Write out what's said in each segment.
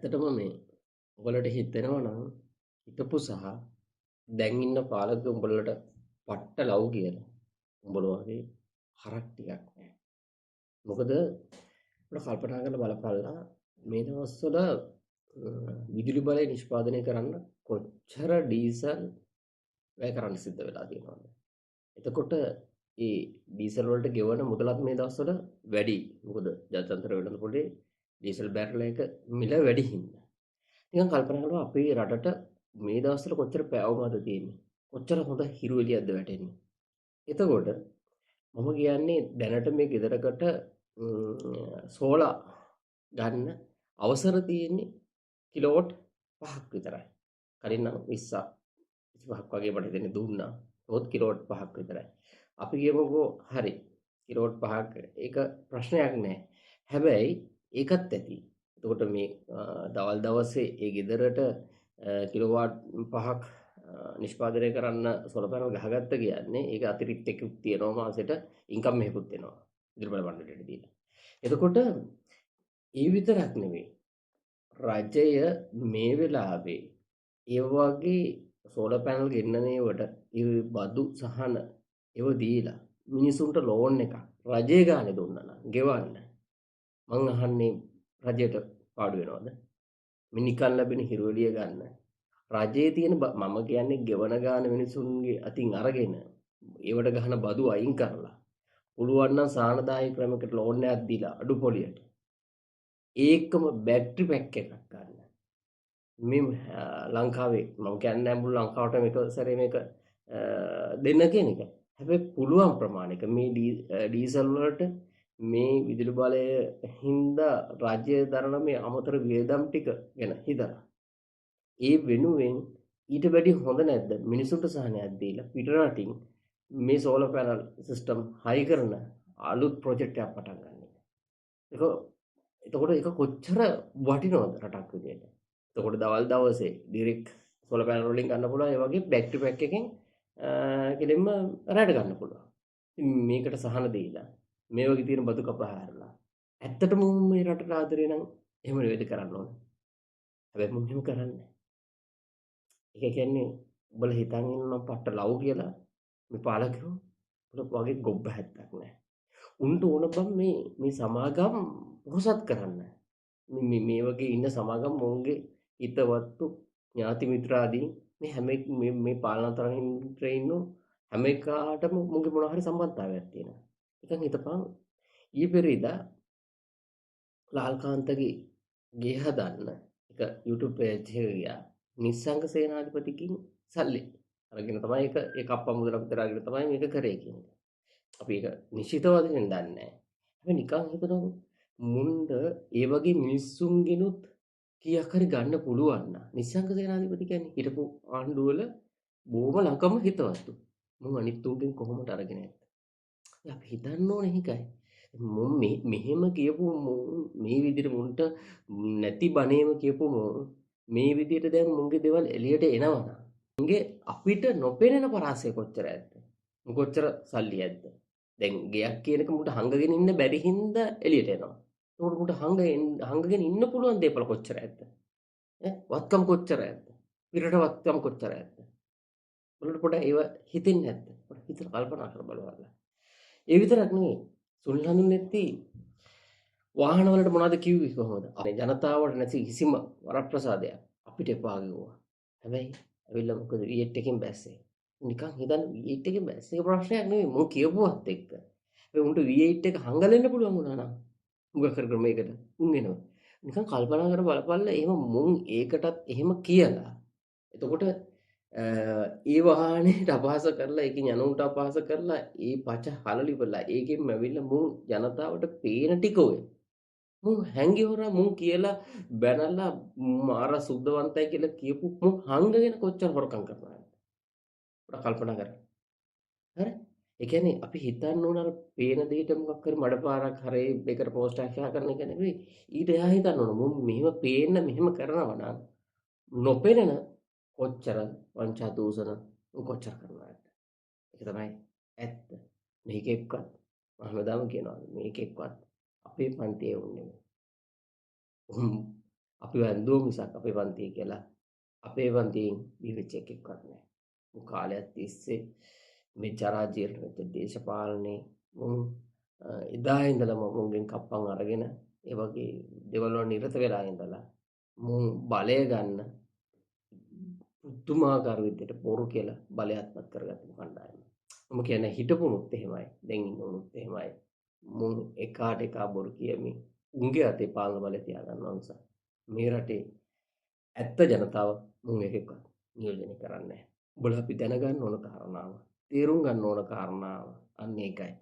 ඇත්තටම මේ ඔයගලට හිතෙනවා නම් හිතපු සහ දැන් ඉන්න පාලක උඹලට පට්ට ලව් කියලා. උඹලා වගේ හරක් ටිකක් නැහැ. මොකද අපිට කල්පනා කරලා බලපල්ලා මේ දවස්වල විදුලි බලය නිෂ්පාදනය කරන්න කොච්චර ඩීසල් වැය කරන්න සිද්ධ වෙලා තියෙනවද? එතකොට ඒ ඩීසල් වලට ගෙවන මුදලත් මේ දවස්වල වැඩි. මොකද ජාත්‍යන්තර වෙළඳ පොලේ ඩීසල් බැරල් එක මිල වැඩි හින්දා. නිකන් කල්පනා කරලා අපේ රටට මේ දවස්වල කොච්චර පැවුමද තියෙන්නේ. කොච්චර හොඳ හිරු එළියක්ද වැටෙන්නේ. එතකොට මම කියන්නේ දැනට මේ ගෙදරකට සෝලා ගන්න අවසර තියෙන්නේ කිලෝවොට් 5ක් විතරයි. කලින් නම් 20ක් 25ක් වගේ මට දෙන්නේ දුන්නා. නමුත් කිලෝවොට් 5ක් විතරයි. අපි කියමුකෝ හරි කිලෝවොට් 5ක් ඒක ප්‍රශ්නයක් නෑ. හැබැයි ඒකත් ඇති. එතකොට මේ දවල් දවසේ ඒ ගෙදරට කිලෝවාට් 5ක් නිෂ්පාදනය කරන්න සෝලර් පැනල් ගහගත්ත කියන්නේ ඒක අතිරික්ත එකක් තියෙනවා මාසෙට ඉන්කම් එකකුත් එනවා. ඉදිරි බල මණ්ඩලයට දීලා. එතකොට ඒ විතරක් නෙවෙයි. රජය මේ වෙලාවේ ඒ වගේ සෝලර් පැනල් ගෙන්නනේවට ඒ බදු සහන ඒව දීලා මිනිසුන්ට ලෝන් එකක් රජය ගානේ දුන්නා නම් ගෙවන්න. මං අහන්නේ රජයට පාඩු වෙනවද? මේ නිකන් ලැබෙන හිරුවලිය ගන්න. රජයේ තියෙන මම කියන්නේ ගෙවන ගාන මිනිසුන්ගේ අතින් අරගෙන ඒවට ගහන බදු අයින් කරලා පුළුවන් නම් සානදායක ක්‍රමයකට ලෝන් එකක් දීලා අඩු පොලියට ඒකම බැටරි පැක් එකක් ගන්න. මේ ලංකාවේ මම කියන්නේ මුළු ලංකාවට මේක සැරේ මේක දෙන්න කියන එක. හැබැයි පුළුවන් ප්‍රමාණයක මේ ඩීසල් වලට මේ විදුලි බලය හින්දා රාජ්‍ය දරන මේ අමතර වියදම් ටික ගැන හිතලා ඒ වෙනුවෙන් ඊට වැඩි හොඳ නැද්ද මිනිසුන්ට සහනයක් දීලා පිටරටින් මේ සෝලර් පැනල් සිස්ටම් හයි කරන අලුත් ප්‍රොජෙක්ට් එකක් පටන් ගන්න එක. එතකොට ඒක කොච්චර වටිනවද රටක් විදියට. එතකොට දවල් දවසේ ඩිරෙක්ට් සෝලර් පැනල් වලින් ගන්න පුළුවන් ඒ වගේ බැටරි පැක් එකෙන් කෙලින්ම රැට ගන්න පුළුවන්. මේකට සහන දීලා මේ වගේ තියෙන බදු කපහාරලා ඇත්තටම මේ රටට ආදරේ නම් එහෙම නෙවෙයි කරන්න ඕන. හැබැයි මම එහෙම කරන්නේ. ඒක කියන්නේ උඹලා හිතන් ඉන්නවා පට්ට ලව් කියලා මේ පාලකයෝ උඹලා වගේ ගොබ්බ හැත්තක් නැහැ. උන්ට ඕන බම් මේ සමාගම් පොහොසත් කරන්න. මේ වගේ ඉන්න සමාගම් මොවුන්ගේ හිතවත්තු ඥාති මිත්‍රාදී මේ හැම මේ පාලනතරහින්ට ඉන්න හැම එකාටම මුගේ මොනවා හරි සම්බන්ධතාවයක් තියෙනවා. නිකන් හිතපන් ඊයේ පෙරේදා ලාල්කාන්තගේ ගේ හදන්න එක YouTube page එක ගියා. නිස්සංග සේනාධිපතිකින් සල්ලි අරගෙන තමයි ඒක අප්පා මුදලක් විතර අරගෙන තමයි මේක කරේ කියන්නේ. අපි ඒක නිශ්චිතව දන්නේ නැහැ. අපි නිකන් හිතනවා මුණ්ඩ ඒ වගේ මිනිස්සුන්ගෙනුත් කීයක් හරි ගන්න පුළුවන් නම් නිස්සංග සේනාධිපති කියන්නේ හිටපු ආණ්ඩුවල බොහොම ළඟම හිතවත්තු. මම අනිත් උන්ගෙන් කොහොමද අරගෙන යන්නේ? අපි හිතන්න ඕනේ ඒකයි. මෙහෙම කියපු මේ විදිහට මුන්ට නැති බණේම කියපු මේ විදිහට දැන් මුන්ගේ දේවල් එළියට එනවා. මුන්ගේ අපිට නොපෙනෙන පරාසය කොච්චර ඇද්ද? කොච්චර සල්ලි ඇද්ද? දැන් ගෙයක් කියන එක මුන්ට හංගගෙන ඉන්න බැරි හින්දා එළියට එනවා. ඒකට මුන්ට හංගගෙන ඉන්න පුළුවන් දේපල කොච්චර ඇද්ද? වත්කම් කොච්චර ඇද්ද? පිරට වත්කම් කොච්චර ඇද්ද? බලන්න පොඩ්ඩක් ඒව හිතෙන්නේ නැද්ද? පොඩ්ඩක් හිතලා කල්පනා කරලා බලන්න. ඒ විතරක් නෙවෙයි සුනිල් හඳුන්නෙත්ති වාහන වලට මොනවද කිව්වේ කොහොමද? අපේ ජනතාවට නැති කිසිම වරප්‍රසාදයක් අපිට එපා කිව්වා. හැබැයි ඇවිල්ලා මොකද V8 එකෙන් බැස්සේ. නිකන් හිතන්න V8 එකෙන් බැස්සේ ප්‍රශ්නයක් නෙවෙයි මම කියපුවත් එක්ක. ඒ උන්ට V8 එක හංගලෙන්න පුළුවන් වුණා නම් මුග කර මේකට උන් එනවා. නිකන් කල්පනා කර බලපල්ලා එහෙම මුන් ඒකටත් එහෙම කියලා. එතකොට ඒ වාහනේට අපහාස කරලා ඒකෙන් යනුන්ට අපහාස කරලා ඒ පච හලලි වෙලා ඒකෙන් ඇවිල්ලා මුන් ජනතාවට පේන ටික ඔය මුන් හැංගි හොරා මුන් කියලා බැනලා මාර සුද්ධවන්තයි කියලා කියපු මුන් හංගගෙන කොච්චර හොරකම් කරනවද පොඩ කල්පනා කරන්න හරි ඒ කියන්නේ අපි හිතන්න ඕන අර පේන දෙයට මොකක් හරි මඩපාරක් හරි මේකට පෝස්ට් එකක් කරන එක නෙවෙයි ඊට එහා හිතන්න ඕන මුන් මෙහෙම පේන්න මෙහෙම කරනවා නම් නොපෙනෙන කොච්චර වංචා දූෂණ කොච්චර කරනවද ඒක තමයි ඇත්ත මේක එක්කත් මහමදාම කියනවා මේක එක්කත් අපේ පන්තියේ උන්නේ අපි වැන්දුව මිසක් අපේ පන්තිය කියලා අපේ පන්තියෙන් බිහිවෙච්ච එකෙක්වත් නැහැ. මුන් කාලයක් තිස්සේ මේ ජරා ජීර්ණ වෙච්ච දේශපාලනේ මුන් එදා ඉඳලම මුන්ගෙන් කප්පම් අරගෙන ඒ වගේ දේවල් වල නිරත වෙලා ඉඳලා මුන් බලය ගන්න පුදුමාකාර විදිහට බොරු කියලා බලයත්පත් කරගත්ත කණ්ඩායම. මම කියන්නේ හිටපුනුත් එහෙමයි. දැන් ඉන්නවනුත් එහෙමයි. මුන් එකාට එකා බොරු කියමින් උන්ගේ අතේ පාලන බලය තියාගන්නවා නිසා මේ රටේ ඇත්ත ජනතාව මුන් එකෙක්වත් නියෝජනය කරන්නේ නැහැ. උඹලා අපි දැනගන්න ඕන කාරණාව, තේරුම් ගන්න ඕන කාරණාව අන්න ඒකයි.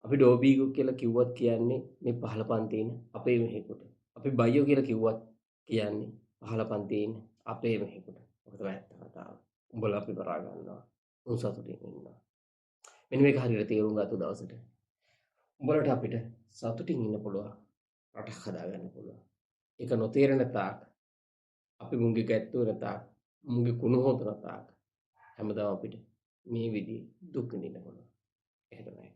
අපි ඩෝබීගෝ කියලා කිව්වත් කියන්නේ මේ පහළ පන්තියේ ඉන්න අපේ මෙහෙකුට. අපි බයියෝ කියලා කිව්වත් කියන්නේ පහළ පන්තියේ ඉන්න අපේ මෙහෙකුට. ඔක තමයි ඇත්ත කතාව. උඹලා අපි බරා ගන්නවා. උන් සතුටින් ඉන්නවා. මෙන්න මේක හරියට තේරුම් ගත්ත දවසට උඹලට අපිට සතුටින් ඉන්න පුළුවන්. රටක් හදාගන්න පුළුවන්. ඒක නොතේරෙන තාක් අපි මුන්ගේ ගැත්තු වෙන තාක් මුන්ගේ කුණු හොදන තාක් හැමදාම අපිට මේ විදිහේ දුක් විඳින්න පුළුවන්. ඒක තමයි.